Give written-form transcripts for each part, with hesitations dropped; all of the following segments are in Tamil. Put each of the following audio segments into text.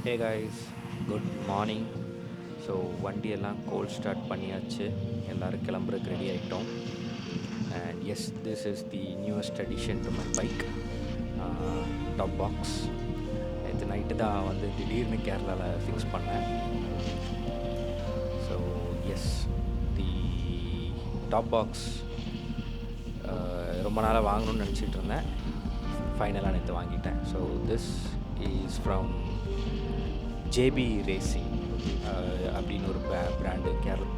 ஹே காய்ஸ், குட் மார்னிங். ஸோ வண்டியெல்லாம் கோல்ட் ஸ்டார்ட் பண்ணியாச்சு. எல்லோரும் கிளம்புறதுக்கு ரெடி ஆகிட்டோம். And yes, this is the newest addition to my bike, top box. நேற்று நைட்டு தான் வந்து திடீர்னு கேரளாவில் ஃபிக்ஸ் பண்ணேன். So yes, the top box ரொம்ப நாளாக வாங்கணும்னு நினச்சிட்டு இருந்தேன். ஃபைனலாக நேற்று வாங்கிட்டேன். So this is from JB racing அப்படின்னு ஒரு பிராண்டு கேரளா.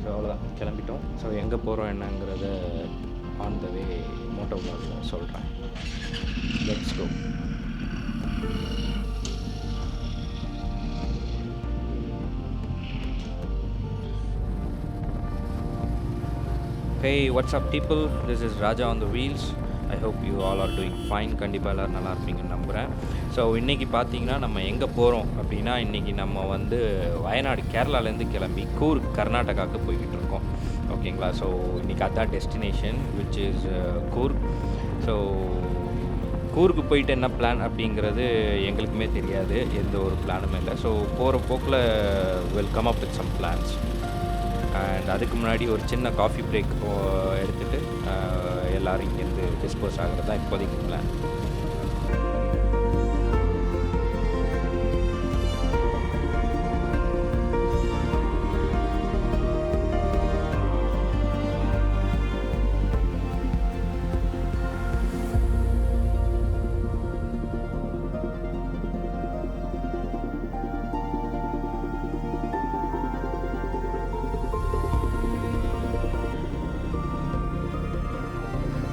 ஸோ அவ்வளோதான், கிளம்பிட்டோம். ஸோ எங்கே போகிறோம் என்னங்கிறத ஆன் த வே மோட்டோ வ்ளாகில் சொல்கிறேன். Let's go. Hey, what's up people? This is Raja on the wheels. I hope you all are doing fine. கண்டிப்பாக எல்லோரும் நல்லா இருப்பீங்கன்னு நம்புகிறேன். ஸோ இன்றைக்கி பார்த்தீங்கன்னா நம்ம எங்கே போகிறோம் அப்படின்னா, இன்றைக்கி நம்ம வந்து வயநாடு கேரளாலேருந்து கிளம்பி கூர்க் கர்நாடகாவுக்கு போய்கிட்டு இருக்கோம். ஓகேங்களா? ஸோ இன்றைக்கி அதான் destination which is Coorg. So கூருக்கு போயிட்டு என்ன பிளான் அப்படிங்கிறது எங்களுக்குமே தெரியாது, எந்த ஒரு பிளானுமே இல்லை. ஸோ போகிற போக்கில் will come up with some plans. And அதுக்கு முன்னாடி ஒரு சின்ன காஃபி பிரேக் எடுத்துகிட்டு எல்லோரும் இங்கேருந்து டிஸ்போஸ் ஆகிறது தான் இப்போதைக்கு பிளான்.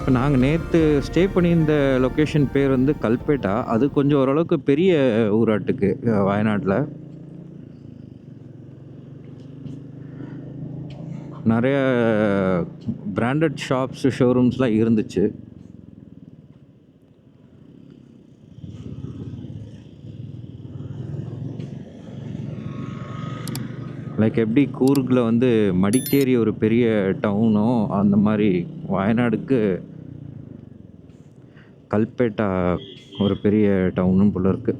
இப்போ நாங்கள் நேற்று ஸ்டே பண்ணியிருந்த லொக்கேஷன் பேர் வந்து கல்பேட்டா. அது கொஞ்சம் ஓரளவுக்கு பெரிய ஊராட்டுக்கு வயநாட்டில். நிறைய பிராண்டட் ஷாப்ஸு, ஷோரூம்ஸ்லாம் இருந்துச்சு. லைக் எப்படி கூர்கில் வந்து மடிக்கேரி ஒரு பெரிய டவுனோ, அந்த மாதிரி வயநாடுக்கு கல்பேட்டா ஒரு பெரிய டவுனும் போல இருக்குது.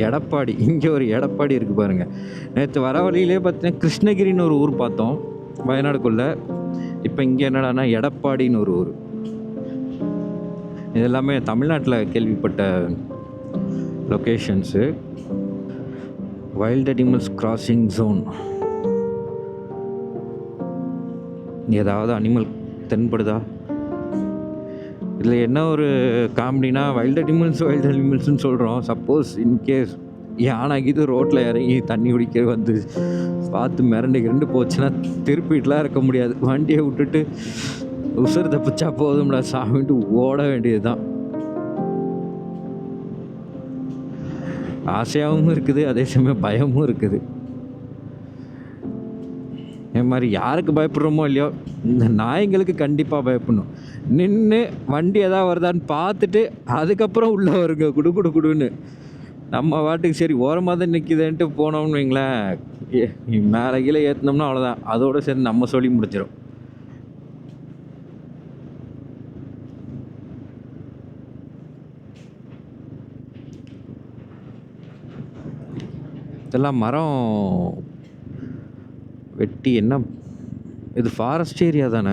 எடப்பாடி, இங்கே ஒரு எடப்பாடி இருக்குது பாருங்கள். நேற்று வர வழியிலே பார்த்தீங்கன்னா கிருஷ்ணகிரின்னு ஒரு ஊர் பார்த்தோம் வயநாடுக்குள்ளே. இப்போ இங்கே என்னடானா எடப்பாடின்னு ஒரு ஊர். இது எல்லாமே தமிழ்நாட்டில் கேள்விப்பட்ட locations. Wild animals crossing zone. ஏதாவது அனிமல் தென்படுதா? இதில் என்ன ஒரு காமெடினா, வைல்ட் அனிமல்ஸ்னு சொல்கிறோம். சப்போஸ் இன்கேஸ் யானைக்கு இது ரோட்டில் இறங்கி தண்ணி குடிக்க வந்து பார்த்து மிரண்டு போச்சுன்னா திருப்பிட்டுலாம் இருக்க முடியாது. வண்டியை விட்டுட்டு உசுறு தப்பிச்சா போதும்டா சாமிட்டு ஓட வேண்டியது தான். ஆசையாகவும் இருக்குது, அதே சமயம் பயமும் இருக்குது. என் மாதிரி யாருக்கு பயப்படுறோமோ இல்லையோ, இந்த நாய்ங்களுக்கு கண்டிப்பாக பயப்படணும். நின்று வண்டி எதாவது வருதான்னு பார்த்துட்டு அதுக்கப்புறம் உள்ளே வருங்க குடுன்னு. நம்ம வாட்டுக்கு சரி ஓரமாக தான் நிற்கிதுன்ட்டு போனோம்னு வைங்களேன், மேலே கீழே ஏற்றினோம்னா அவ்வளோதான், அதோடு சேர்ந்து நம்ம சொல்லி முடிச்சிடும். இதெல்லாம் மரம் வெட்டி என்ன, இது ஃபாரஸ்ட் ஏரியா தானே?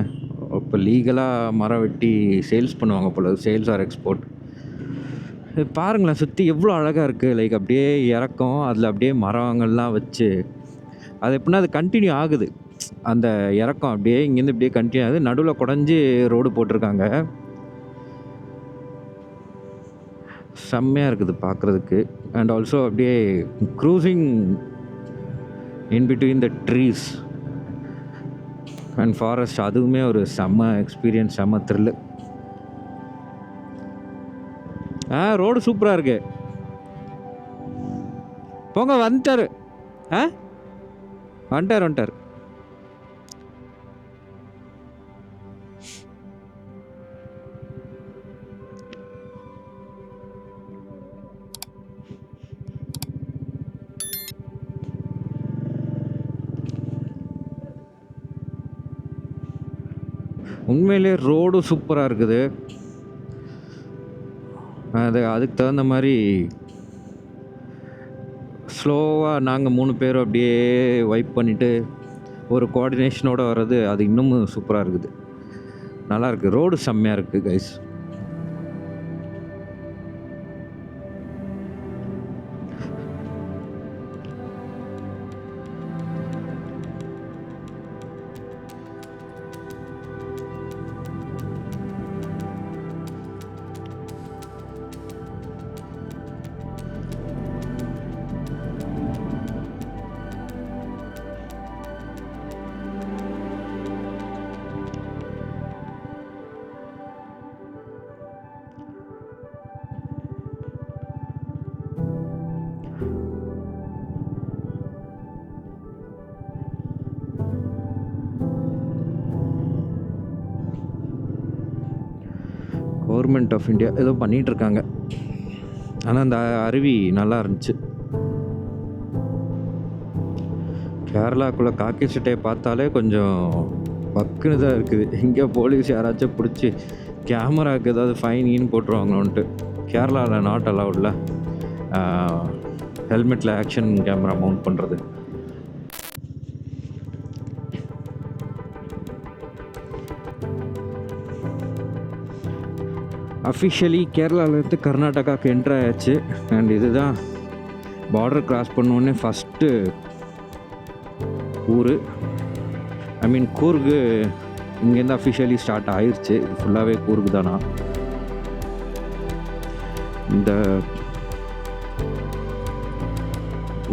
இப்போ லீகலாக மரம் வெட்டி சேல்ஸ் பண்ணுவாங்க போல, சேல்ஸ் ஆர் எக்ஸ்போர்ட். பாருங்களேன், சுற்றி எவ்வளோ அழகாக இருக்குது. லைக் அப்படியே இறக்கம், அதில் அப்படியே மரங்கள்லாம் வச்சு அது எப்படின்னா அது கண்டினியூ ஆகுது. அந்த இறக்கம் அப்படியே இங்கேருந்து இப்படியே கண்டினியூ ஆகுது. நடுவில் குடஞ்சி ரோடு போட்டிருக்காங்க. செம்மையாக இருக்குது பார்க்குறதுக்கு. அண்ட் ஆல்சோ அப்படியே cruising in between the trees and forest, அதுவுமே ஒரு செம்ம எக்ஸ்பீரியன்ஸ், செம்ம த்ரில்லு. ரோடு சூப்பராக இருக்கு. போங்க, வந்துட்டார். வந்துட்டார். உண்மையிலே ரோடு சூப்பராக இருக்குது. அதுக்கு தகுந்த மாதிரி ஸ்லோவாக நாங்கள் 3 பேரும் அப்படியே வைப் பண்ணிவிட்டு ஒரு கோஆர்டினேஷனோடு வர்றது அது இன்னமும் சூப்பராக இருக்குது. நல்லாயிருக்கு. ரோடு செம்மையாக இருக்குது கைஸ். கவர்மெண்ட் ஆஃப் இந்தியா ஏதோ பண்ணிகிட்ருக்காங்க. ஆனால் அந்த அருவி நல்லா இருந்துச்சு. கேரளாக்குள்ளே காக்கி சட்டையை பார்த்தாலே கொஞ்சம் பக்குன்னு தான் இருக்குது. இங்கே போலீஸ் யாராச்சும் பிடிச்சி கேமராவுக்கு ஏதாவது ஃபைனின்னு போட்டுருவாங்களோன்ட்டு. கேரளாவில் நாட் அலவுடில் ஹெல்மெட்டில் ஆக்ஷன் கேமரா மவுண்ட் பண்ணுறது. அஃபிஷியலி கேரளாவிலேருந்து கர்நாடகாவுக்கு என்ட்ரு ஆயாச்சு. அண்ட் இதுதான் பார்டர் கிராஸ் பண்ணோடனே ஃபஸ்ட்டு ஊர். ஐ மீன் கூர்கு இங்கேருந்து அஃபிஷியலி ஸ்டார்ட் ஆயிடுச்சு. இது ஃபுல்லாகவே கூர்கு தானா.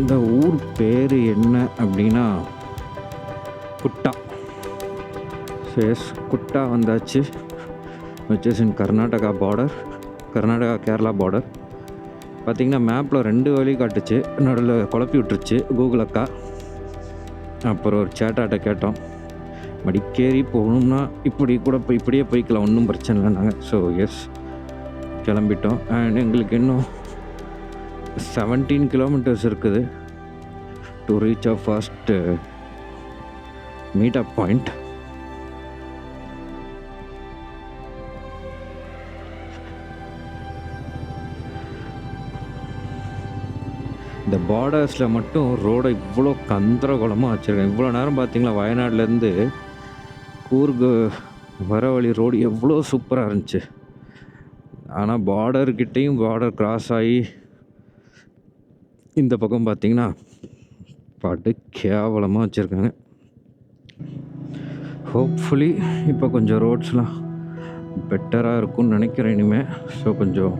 இந்த ஊர் பேர் என்ன அப்படின்னா குட்டா. எஸ், குட்டா வந்தாச்சு. which is in Karnataka border, Karnataka Kerala border. பார்த்திங்கன்னா மேப்பில் 2 வழி காட்டுச்சு, நடுவில் குழப்பி விட்டுருச்சு கூகுள் அக்கா. அப்புறம் ஒரு சேட்டாட்ட கேட்டோம், மடிக்கேரி போகணும்னா இப்படி கூட இப்படியே போய்க்கலாம், ஒன்றும் பிரச்சனை இல்லை நாங்கள். ஸோ எஸ், கிளம்பிட்டோம். அண்ட் எங்களுக்கு இன்னும் 17 கிலோமீட்டர்ஸ் இருக்குது to reach our first meet up point. இந்த பார்டர்ஸில் மட்டும் ரோடை இவ்வளோ கந்தரகோலமாக வச்சுருக்கேன். இவ்வளோ நேரம் பார்த்திங்களா, வயநாட்டிலேருந்து கூர்கு வர வழி ரோடு எவ்வளோ சூப்பராக இருந்துச்சு. ஆனால் பார்டர்கிட்டையும் பார்டர் கிராஸ் ஆகி இந்த பக்கம் பார்த்திங்கன்னா பாட்டு கேவலமாக வச்சுருக்காங்க. ஹோப்ஃபுல்லி இப்போ கொஞ்சம் ரோட்ஸ்லாம் பெட்டராக இருக்கும்னு நினைக்கிறேன் இனிமேல். ஸோ கொஞ்சம்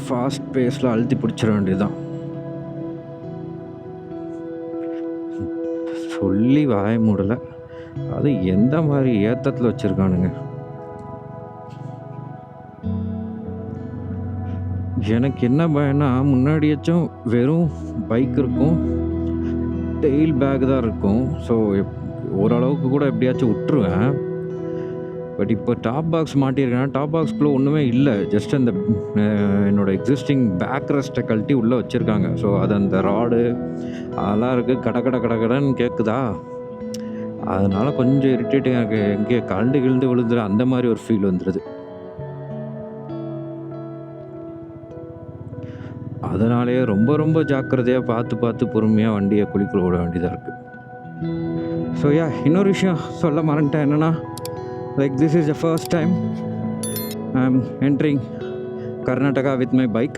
ஃபாஸ்ட் பேஸில் அழுத்தி பிடிச்சிட வேண்டியதுதான். சொல்லி வாய மூடலை, அது எந்த மாதிரி ஏத்தத்தில் வச்சுருக்கானுங்க. எனக்கு என்ன பயம்னா, முன்னாடியாச்சும் வெறும் பைக் இருக்கும், டெயில் பேக் தான் இருக்கும். ஸோ ஓரளவுக்கு கூட எப்படியாச்சும் விட்டுருவேன். பட் இப்போ டாப் பாக்ஸ் மாட்டியிருக்கேன். டாப் பாக்ஸ்குள்ளே ஒன்றுமே இல்லை, ஜஸ்ட் அந்த என்னோடய எக்ஸிஸ்டிங் பேக் ரெஸ்ட்டை கழட்டி உள்ளே வச்சுருக்காங்க. ஸோ அது அந்த ராடு அதெல்லாம் இருக்குது, கடன்னு கேட்குதா. அதனால் கொஞ்சம் இரிட்டேட்டிங்காக இருக்குது. எங்கே கலண்டு கிழந்து விழுந்துடு அந்த மாதிரி ஒரு ஃபீல் வந்துடுது. அதனாலேயே ரொம்ப ஜாக்கிரதையாக பார்த்து பொறுமையாக வண்டியை குளிக்குள்ள விட வேண்டியதாக இருக்குது. ஸோ இன்னொரு விஷயம் சொல்ல மறந்துட்டேன். என்னென்னா, like this is the first time I'm entering Karnataka with my bike.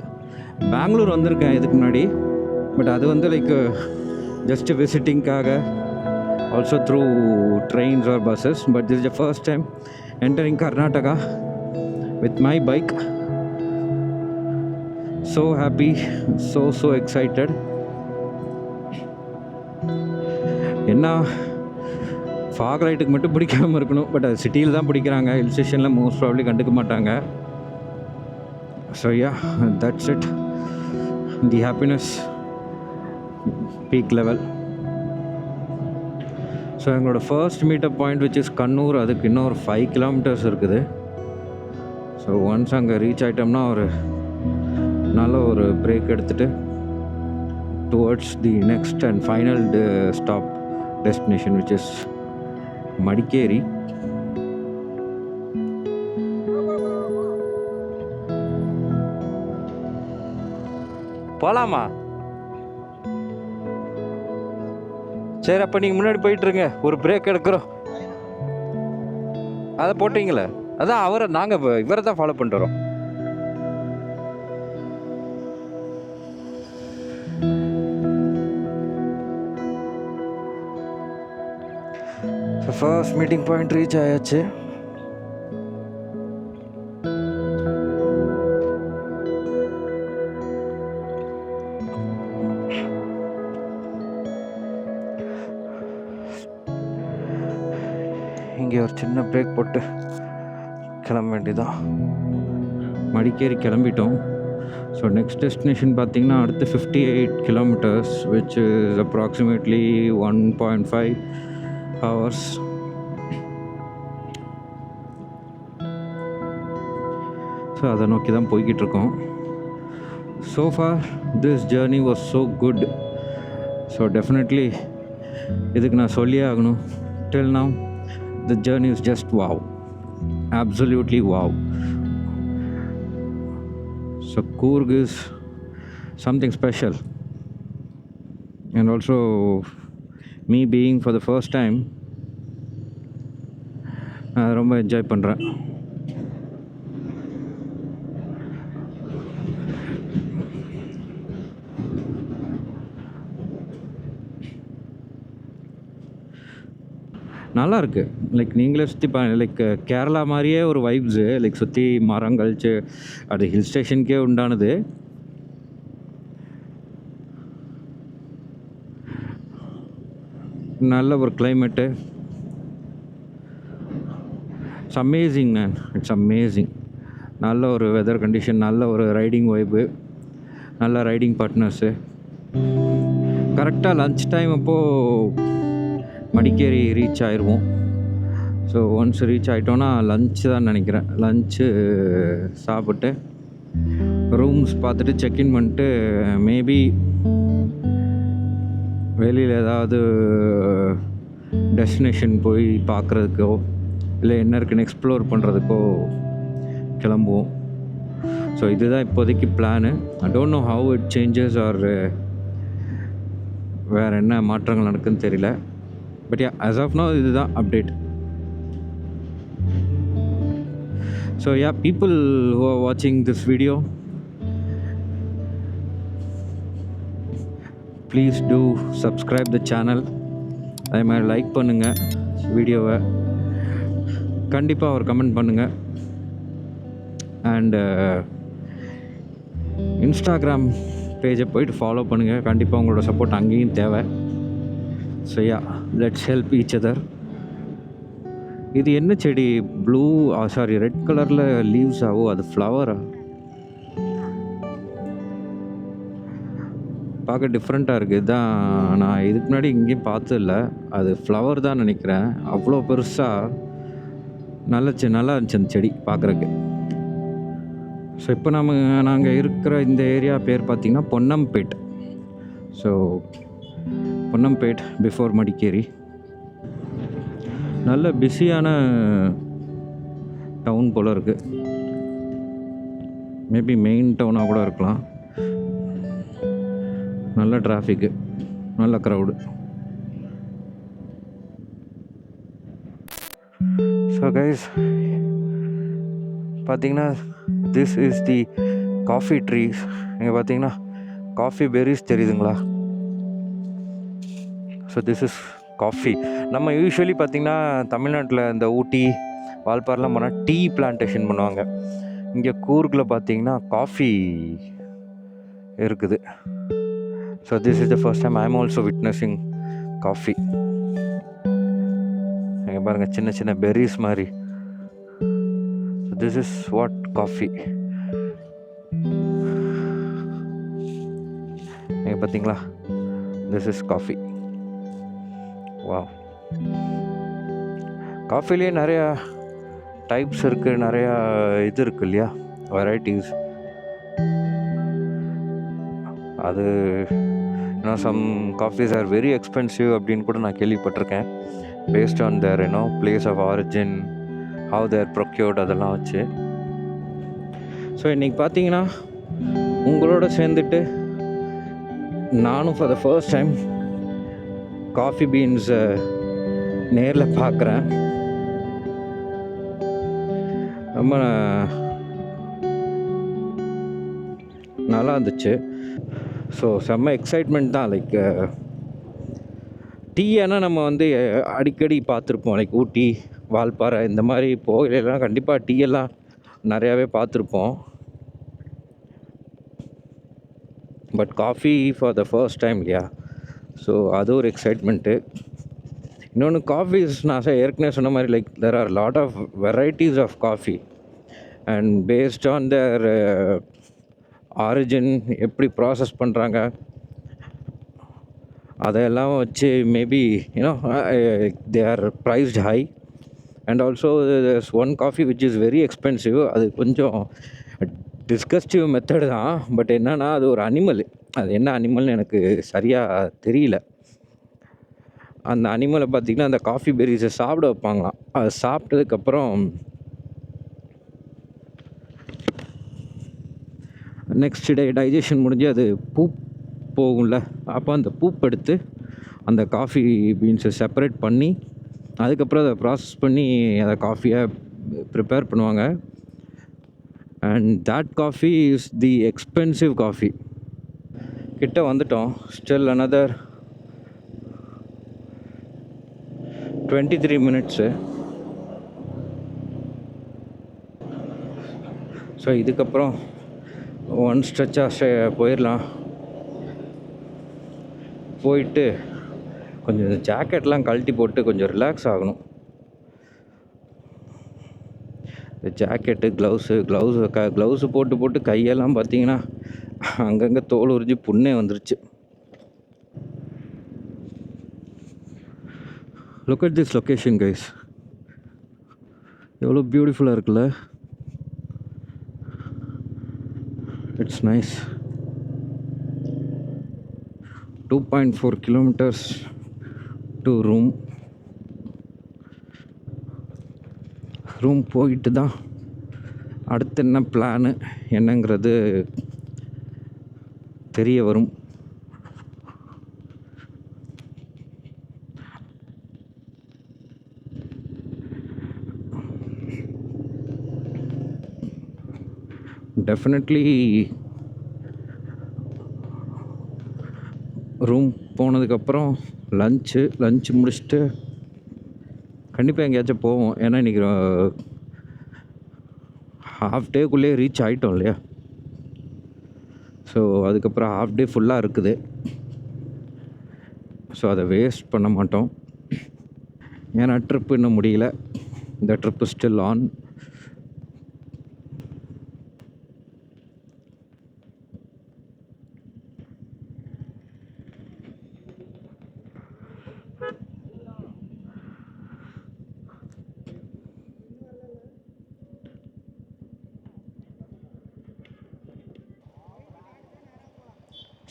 Bangalore வந்திருக்கேன் இதுக்கு முன்னாடி, பட் அது வந்து லைக் ஜஸ்ட் விசிட்டிங்காக, also through trains or buses. But this is the first time entering Karnataka with my bike. So happy, so excited. என்ன ஃபாக் லைட்டுக்கு மட்டும் பிடிக்காமல் இருக்கணும், பட் அது சிட்டியில் தான் பிடிக்கிறாங்க. ஹில் ஸ்டேஷனில் மோஸ்ட் ப்ராப்ளி கண்டுக்க மாட்டாங்க. So that's it. The happiness peak level. So எங்களோட first meetup point which is Kannur, அதுக்கு இன்னும் ஒரு 5 கிலோமீட்டர்ஸ் இருக்குது. ஸோ ஒன்ஸ் அங்கே ரீச் ஆகிட்டோம்னா ஒரு நல்ல ஒரு பிரேக் எடுத்துகிட்டு towards the next and final stop destination which is Madikeri. போலாமா? சரி, அப்போ நீங்கள் முன்னாடி போயிட்டுருங்க, ஒரு பிரேக் எடுக்கிறோம். அதை போட்டிங்களே, அதான் அவரை நாங்கள் இவரை தான் ஃபாலோ பண்ணிட்டு வரோம். ஃபர்ஸ்ட் மீட்டிங் பாயிண்ட் ரீச் ஆயாச்சு. இங்கே ஒரு சின்ன பிரேக் போட்டு கிளம்ப வேண்டியதான். மடிக்கேரி கிளம்பிட்டோம். ஸோ நெக்ஸ்ட் டெஸ்டினேஷன் பார்த்திங்கன்னா அடுத்து 58 kilometers, which is approximately 1.5 hours. So அதை நோக்கி தான் போய்கிட்டு இருக்கோம். So far this journey was so good. So definitely இதுக்கு நான் சொல்லியே ஆகணும். Till now the journey is just wow, absolutely wow. So Coorg is something special, and also me being for the first time, நான் ரொம்ப என்ஜாய் பண்ணுறேன். நல்லா இருக்குது. லைக் நீங்களே சுற்றி லைக் கேரளா மாதிரியே ஒரு வைப்ஸு, லைக் சுற்றி மரங்கள், அது ஹில் ஸ்டேஷனுக்கே உண்டானது. நல்ல ஒரு climate. It's amazing man, it's amazing. நல்ல ஒரு வெதர் கண்டிஷன், நல்ல ஒரு ரைடிங் வைப்பு, நல்ல ரைடிங் பார்ட்னர்ஸு. கரெக்டாக லன்ச் டைம் அப்போது மடிக்கேரி ரீச் ஆயிடுவோம். ஸோ ஒன்ஸ் ரீச் ஆகிட்டோன்னா லன்ச்சு தான் நினைக்கிறேன். லன்ச்சு சாப்பிட்டு ரூம்ஸ் பார்த்துட்டு செக்இன் பண்ணிட்டு மேபி வெளியில் ஏதாவது டெஸ்டினேஷன் போய் பார்க்குறதுக்கோ இல்லை என்ன இருக்குன்னு எக்ஸ்ப்ளோர் பண்ணுறதுக்கோ கிளம்புவோம். ஸோ இதுதான் இப்போதைக்கு plan. I don't know how it changes are வேறு என்ன மாற்றங்கள் நடக்குதுன்னு தெரியல. But yeah, as of now இதுதான் update. So yeah, people who are watching this video, please do subscribe the channel. அதே மாதிரி லைக் பண்ணுங்கள் வீடியோவை, கண்டிப்பாக ஒரு கமெண்ட் பண்ணுங்கள். அண்டு இன்ஸ்டாகிராம் பேஜை போய்ட்டு ஃபாலோ பண்ணுங்கள். கண்டிப்பாக உங்களோட சப்போர்ட் அங்கேயும் தேவை. So yeah, let's help each other. இது என்ன செடி? ப்ளூ ரெட் கலரில் லீவ்ஸ் ஆகும், அது ஃப்ளவரா? பார்க்க டிஃப்ரெண்ட்டாக இருக்குது. இதுதான் நான் இதுக்கு முன்னாடி எங்கேயும் பார்த்ததில்ல. அது ஃப்ளவர் தான் நினைக்கிறேன். அவ்வளோ பெருசாக நல்லா இருந்துச்சு அந்த செடி பார்க்குறக்கு. ஸோ இப்போ நாங்கள் இருக்கிற இந்த ஏரியா பேர் பார்த்திங்கன்னா பொன்னம்பேட். So Ponnampet before Madikeri. நல்ல பிஸியான டவுன் போல் இருக்குது. மேபி மெயின் டவுனாக கூட இருக்கலாம். நல்ல டிராஃபிக்கு, நல்ல க்ரௌடு. ஸோ கைஸ் பார்த்தீங்கன்னா this is the coffee trees. இங்கே பார்த்தீங்கன்னா காஃபி பெரிஸ் தெரியுதுங்களா? So this is coffee. நம்ம யூஸ்வலி பார்த்திங்கன்னா தமிழ்நாட்டில் இந்த ஊட்டி, வால்பாறைலாம் போனால் டீ பிளான்டேஷன் பண்ணுவாங்க. இங்கே கூர்கில் பார்த்திங்கன்னா காஃபி இருக்குது. So this is the first time I am also witnessing coffee. இங்கே பாருங்கள், சின்ன சின்ன பெர்ரிஸ் மாதிரி. So this is what coffee. இங்கே பார்த்தீங்களா, திஸ் இஸ் காஃபி. வாவ். காஃபிலே நிறையா டைப்ஸ் இருக்குது, நிறையா இது இருக்குது இல்லையா, வெரைட்டிஸ். அது இன்னும் some coffees are very expensive அப்படின்னு கூட நான் கேள்விப்பட்டிருக்கேன். Based on their place of origin, how they're procured, அதெல்லாம் வச்சு. ஸோ இன்றைக்கி பார்த்தீங்கன்னா உங்களோட சேர்ந்துட்டு நானும் for the first time coffee பீன்ஸை நேரில் பார்க்குறேன். ரொம்ப நல்லா இருந்துச்சு. ஸோ செம்ம எக்ஸைட்மெண்ட் தான். லைக் டீ ஏன்னா நம்ம வந்து அடிக்கடி பார்த்துருப்போம். லைக் ஊட்டி, வால்பாறை இந்த மாதிரி போகலாம் கண்டிப்பாக டீ எல்லாம் நிறையாவே பார்த்துருப்போம். But coffee for the first time இல்லையா? ஸோ அது ஒரு எக்ஸைட்மெண்ட்டு. இன்னொன்று காஃபீஸ் நான் ஏற்கனவே சொன்ன மாதிரி like there are lot of varieties of coffee and based on their origin, எப்படி ப்ராசஸ் பண்ணுறாங்க அதையெல்லாம் வச்சு maybe you know they are priced high. And also there's one coffee which is very expensive. அது கொஞ்சம் டிஸ்கஸ்டிவ் மெத்தடு தான். பட் என்னென்னா அது ஒரு அனிமல். அது என்ன அனிமல்னு எனக்கு சரியாக தெரியல. அந்த அனிமலை பார்த்திங்கன்னா அந்த காஃபி பெர்ரிஸை சாப்பிட வைப்பாங்களாம். அது சாப்பிட்டதுக்கப்புறம் நெக்ஸ்ட் டே டைஜஷன் முடிஞ்சு அது பூப் போகும்ல, அப்போ அந்த பூப் எடுத்து அந்த காஃபி பீன்ஸை செப்பரேட் பண்ணி அதுக்கப்புறம் அதை ப்ராசஸ் பண்ணி அதை காஃபியை ப்ரிப்பேர் பண்ணுவாங்க. And that coffee is the expensive coffee. கிட்ட வந்துட்டோம். Still another 23 minutes. ஸோ இதுக்கப்புறம் ஒன் ஸ்ட்ரெச்சாக போயிடலாம். போயிட்டு கொஞ்சம் ஜாக்கெட்லாம் கழட்டி போட்டு கொஞ்சம் ரிலாக்ஸ் ஆகணும். இந்த ஜாக்கெட்டு, க்ளவுஸு போட்டு கையெல்லாம் பார்த்தீங்கன்னா அங்கங்கே தோல் உரிஞ்சு புண்ணே வந்துருச்சு. Look at this location guys. எவ்வளோ பியூட்டிஃபுல்லாக இருக்குல்ல. It's nice. 2.4 kilometers to room போயிட்டு தான் அடுத்து என்ன பிளானு என்னங்கிறது தெரிய வரும். டெஃபினெட்லி ரூம் போனதுக்கப்புறம் லஞ்சு முடிச்சுட்டு கண்டிப்பாக எங்கேயாச்சும் போவோம். ஏன்னா இன்றைக்கி ஹாஃப் டேக்குள்ளேயே ரீச் ஆகிட்டோம் இல்லையா? ஸோ அதுக்கப்புறம் ஹாஃப் டே ஃபுல்லாக இருக்குது. ஸோ அதை வேஸ்ட் பண்ண மாட்டோம். ஏன்னா ட்ரிப்பு இன்னும் முடியல. இந்த ட்ரிப்பு ஸ்டில் ஆன்.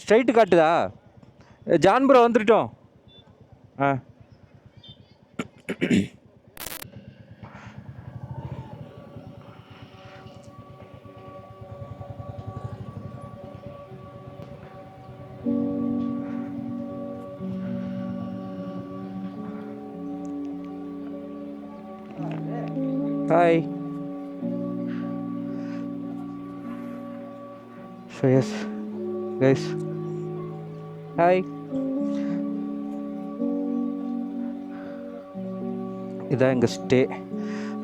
ஸ்ட்ரைட்டு காட்டுதா? ஜான் ப்ரோ வந்துட்டோம். Hi. So yes guys, hi. இதான் எங்கள் ஸ்டே,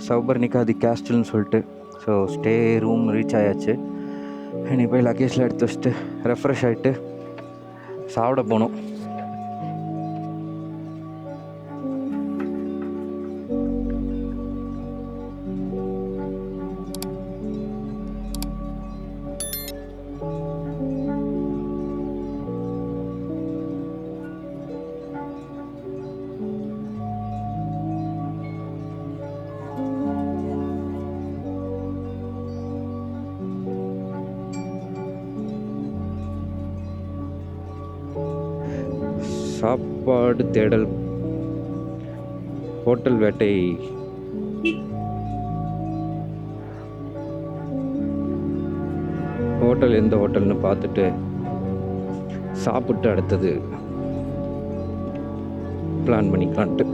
சௌபர்ணிகா தி கேஸ்டல்னு சொல்லிட்டு. ஸோ ஸ்டே ரூம் ரீச் ஆயாச்சு. இனி போய் லக்கேஜில் எடுத்து வச்சுட்டு ரெஃப்ரெஷ் ஆகிட்டு சாப்பிட போகணும். சாப்பாடு தேடல், ஹோட்டல் வேட்டை. ஹோட்டல் எந்த ஹோட்டல்னு பார்த்துட்டு சாப்பிட்டு அடுத்தது பிளான் பண்ணிக்கலான்ட்டு.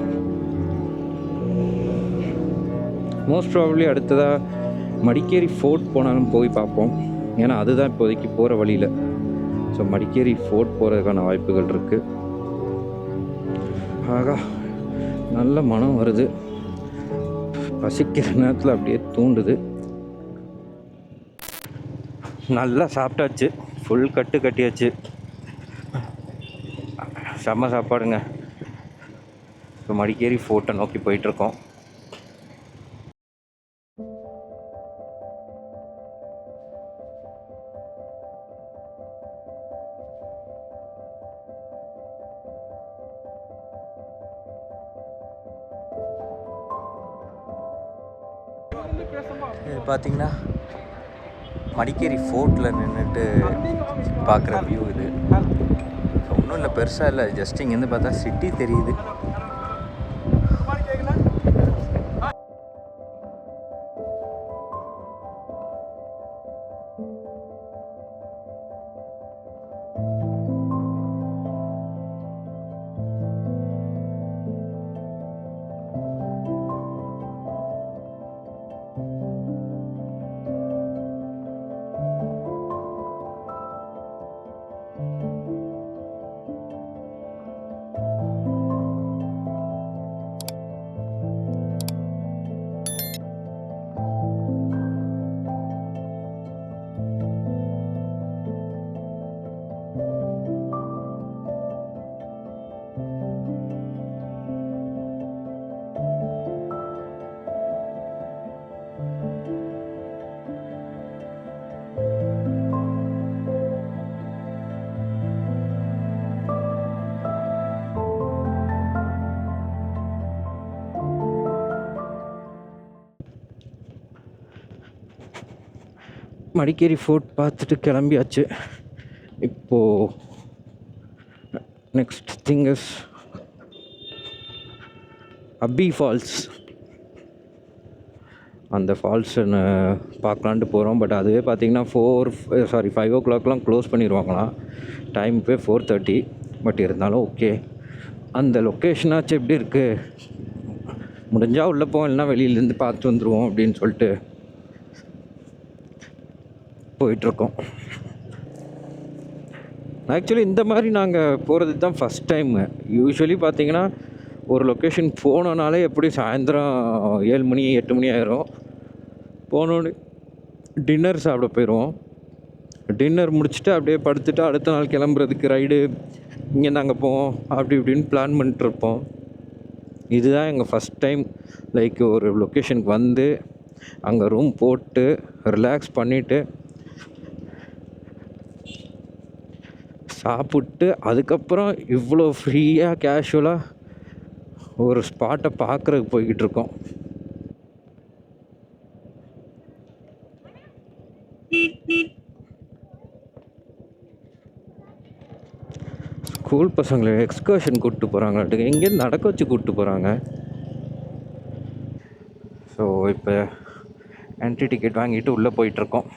மோஸ்ட் ப்ராபப்ளி அடுத்ததாக மடிக்கேரி ஃபோர்ட் போனாலும் போய் பார்ப்போம். ஏன்னா அதுதான் இப்போதைக்கு போகிற வழியில். ஸோ மடிக்கேரி ஃபோர்ட் போகிறதுக்கான வாய்ப்புகள் இருக்குது. ஆகா, நல்ல மனம் வருது. பசிக்கிற நேரத்தில் அப்படியே தூண்டுது. நல்லா சாப்பிட்டாச்சு, ஃபுல் கட்டு கட்டியாச்சு. செம்ம சாப்பாடுங்க. இப்போ மடிக்கேரி ஃபோர்ட்டை நோக்கி போயிட்டுருக்கோம். இது பார்த்திங்கன்னா மடிக்கேரி ஃபோர்ட்டில் நின்றுட்டு பார்க்குற வியூ இது. ஒன்றும் இல்லை, பெருசாக இல்லை, ஜஸ்ட் இங்கேருந்து பார்த்தா சிட்டி தெரியுது. மடிக்கேரி ஃபோர்ட் பார்த்துட்டு கிளம்பியாச்சு. இப்போது next thing is Appi falls. அந்த ஃபால்ஸை பார்க்கலான்ட்டு போகிறோம். பட் அதுவே பார்த்திங்கன்னா 5 o'clockலாம் க்ளோஸ் பண்ணிடுவாங்களாம். டைம் இப்போ 4:30. பட் இருந்தாலும் ஓகே, அந்த லொக்கேஷனாச்சும் எப்படி இருக்குது, முடிஞ்சால் உள்ளே போவோம், இல்லைனா வெளியிலேருந்து பார்த்து வந்துடுவோம் அப்படின்னு சொல்லிட்டு போயிட்டுருக்கோம். ஆக்சுவலி இந்த மாதிரி நாங்கள் போகிறது தான் ஃபஸ்ட் டைமு. யூஸ்வலி பார்த்திங்கன்னா ஒரு லொக்கேஷன் போனோனாலே எப்படி சாயந்தரம் 7 மணி 8 மணி ஆயிரும். போனோன்னு டின்னர் சாப்பிட போயிடுவோம். டின்னர் முடிச்சுட்டு அப்படியே படுத்துட்டு அடுத்த நாள் கிளம்புறதுக்கு ரைடு இங்கே நாங்கள் போவோம் அப்படி இப்படின்னு பிளான் பண்ணிட்டுருப்போம். இதுதான் எங்கள் ஃபஸ்ட் டைம் லைக் ஒரு லொக்கேஷனுக்கு வந்து அங்கே ரூம் போட்டு ரிலாக்ஸ் பண்ணிவிட்டு சாப்பிட்டு அதுக்கப்புறம் இவ்வளோ ஃப்ரீயாக கேஷுவலாக ஒரு ஸ்பாட்டை பார்க்குறதுக்கு போய்கிட்டு இருக்கோம். ஸ்கூல் பசங்களை எக்ஸ்கர்ஷன் கூப்பிட்டு போகிறாங்களாட்டுக்கு, எங்கேருந்து நடக்க வச்சு கூப்பிட்டு போகிறாங்க. ஸோ இப்போ என்ட்ரி டிக்கெட் வாங்கிட்டு உள்ளே போயிட்டுருக்கோம்.